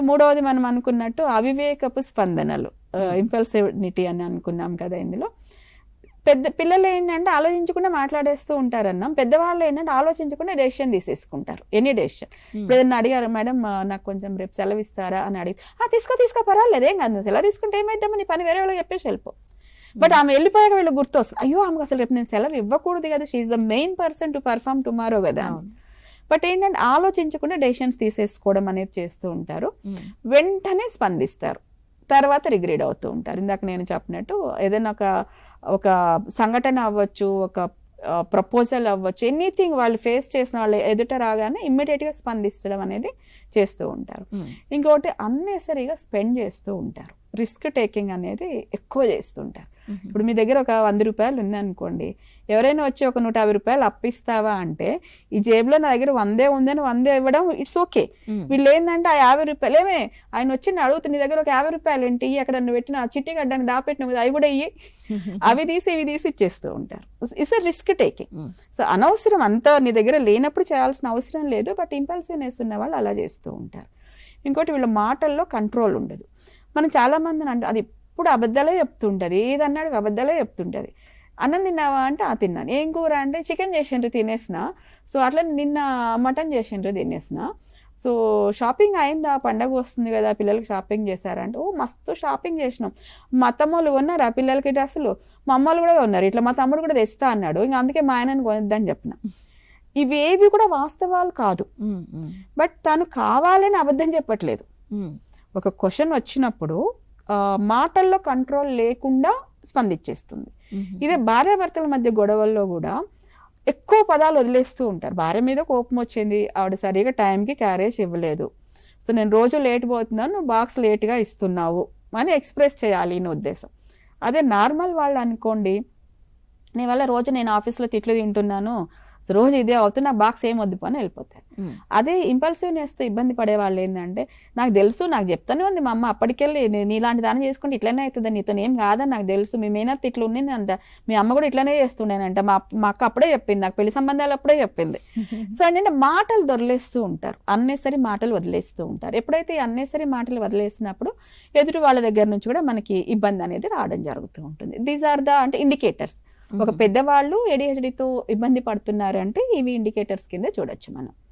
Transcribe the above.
మూడవది మనం అనుకున్నట్టు అవివేకపు స్పందనలు, ఇంపల్సివిటీ అని అనుకున్నాం కదా. ఇందులో పెద్ద పిల్లలు ఏంటంటే ఆలోచించకుండా మాట్లాడేస్తూ ఉంటారన్నాం. పెద్దవాళ్ళు ఏంటంటే ఆలోచించకుండా డెసిషన్ తీసేసుకుంటారు, ఎనీ డెసిషన్. ఇప్పుడు ఏదైనా అడిగారు, మేడం నాకు కొంచెం రేపు సెలవు ఇస్తారా అని అడిగి, తీసుకో పర్వాలేదు, ఏం కాదు, సెలవు తీసుకుంటే ఏమైద్దామో నీ పని వేరే వాళ్ళకి చెప్పేసి వెళ్ళిపో. బట్ ఆమె వెళ్ళిపోయాక వీళ్ళు గుర్తొస్తుంది, అయ్యో ఆమెకు అసలు రేపు నేను సెలవు ఇవ్వకూడదు కదా, she's the main person to perform tomorrow కదా. బట్ ఏంటంటే ఆలోచించకుండా డెసిషన్స్ తీసేసుకోవడం అనేది చేస్తూ ఉంటారు, వెంటనే స్పందిస్తారు, తర్వాత రిగ్రెట్ అవుతూ ఉంటారు. ఇందాక నేను చెప్పినట్టు ఏదైనా ఒక సంఘటన అవ్వచ్చు, ఒక ప్రపోజల్ అవ్వచ్చు, ఎనీథింగ్ వాళ్ళు ఫేస్ చేసిన వాళ్ళు ఎదుట రాగానే ఇమ్మీడియట్గా స్పందించడం అనేది చేస్తూ ఉంటారు. ఇంకొకటి అన్నెసరీగా స్పెండ్ చేస్తూ ఉంటారు, రిస్క్ టేకింగ్ అనేది ఎక్కువ చేస్తుంటారు. ఇప్పుడు మీ దగ్గర ఒక 100 రూపాయలు ఉందనుకోండి, ఎవరైనా వచ్చి ఒక 150 రూపాయలు అప్పిస్తావా అంటే, ఈ జేబులో నా దగ్గర 100 ఉందని 100 ఇవ్వడం ఇట్స్ ఓకే. వీళ్ళు ఏంటంటే ఆ 50 రూపాయలు ఏమే ఆయన వచ్చి అడుగుతుంది, నీ దగ్గర ఒక 50 రూపాయలు ఏంటి, అక్కడ నువ్వు పెట్టిన చిట్టి గడ్డానికి దాపెట్టిన కదా, అవి కూడా ఇవి అవి తీసి ఇవి తీసి ఇచ్చేస్తూ ఉంటారు. It's risk taking. సో అనవసరం, అంతా నీ దగ్గర లేనప్పుడు చేయాల్సిన అవసరం లేదు, బట్ ఇంపల్సివ్నెస్ ఉన్న వాళ్ళు అలా చేస్తూ ఉంటారు. ఇంకోటి వీళ్ళ మాటల్లో కంట్రోల్ ఉండదు. మనం చాలా మందిని అంటే అది ఎప్పుడు అబద్ధాలే చెప్తుంటది, ఏది అన్నాడు అబద్ధాలే చెప్తుంటది. అన్నం తిన్నావా అంటే తిన్నాను, ఏం కూర అంటే చికెన్ చేసిండ్రు తినేసిన, సో అట్లా నిన్న మటన్ చేసిండ్రు తినేసిన, సో షాపింగ్ అయిందా, పండగ వస్తుంది కదా, పిల్లలకి షాపింగ్ చేశారంటే, మస్తు షాపింగ్ చేసినాం, మా అత్తమ్మలు కొన్నారు ఆ పిల్లలకి డ్రెస్సులు, మా అమ్మలు కూడా ఉన్నారు, ఇట్లా మా తమ్ముడు కూడా తెస్తా అన్నాడు, ఇంకా అందుకే మా ఆయనని కొనిద్దని చెప్పిన. ఇవేవి కూడా వాస్తవాలు కాదు, బట్ తను కావాలని అబద్ధం చెప్పట్లేదు. ఒక క్వశ్చన్ వచ్చినప్పుడు మాటల్లో కంట్రోల్ లేకుండా స్పందించేస్తుంది. ఇదే భార్యాభర్తల మధ్య గొడవల్లో కూడా ఎక్కువ పదాలు వదిలేస్తూ ఉంటారు. భార్య మీద కోపం వచ్చింది, ఆవిడ సరిగా టైంకి క్యారేజ్ ఇవ్వలేదు, సో నేను రోజు లేట్ పోతున్నాను, నువ్వు బాక్స్ లేట్గా ఇస్తున్నావు అని ఎక్స్ప్రెస్ చేయాలి అని ఉద్దేశం. అదే నార్మల్ వాళ్ళు అనుకోండి, నీ వల్ల రోజు నేను ఆఫీస్లో తిట్లు తింటున్నాను, రోజు ఇదే అవుతుంది, నా బాక్స్ ఏం వద్దు అని వెళ్ళిపోతాయి. అదే ఇంపల్సివ్నెస్తో ఇబ్బంది పడే వాళ్ళు ఏంటంటే, నాకు తెలుసు, నాకు చెప్తానే ఉంది మా అమ్మ, అప్పటికెళ్ళి నీలాంటి దాన్ని చేసుకుంటే ఇట్లనే అవుతుంది, నీతో ఏం కాదని నాకు తెలుసు, మీ మేనత్త ఇట్లా ఉన్నింది అంట, మీ అమ్మ కూడా ఇట్లనే చేస్తుండేనంట, మా అక్క అప్పుడే చెప్పింది, నాకు పెళ్లి సంబంధాలు అప్పుడే చెప్పింది. సో ఏంటంటే మాటలు దొరలేస్తూ ఉంటారు, అన్నెసరీ మాటలు వదిలేస్తూ ఉంటారు. ఎప్పుడైతే ఈ అన్నెసరీ మాటలు వదిలేసినప్పుడు ఎదుటి వాళ్ళ దగ్గర నుంచి కూడా మనకి ఇబ్బంది అనేది రావడం జరుగుతూ ఉంటుంది. దీస్ ఆర్ ద అంటే ఇండికేటర్స్. ఒక పెద్దవాళ్ళు ADHDతో ఇబ్బంది పడుతున్నారు అంటే ఇవి ఇండికేటర్స్ కింద చూడొచ్చు మనం.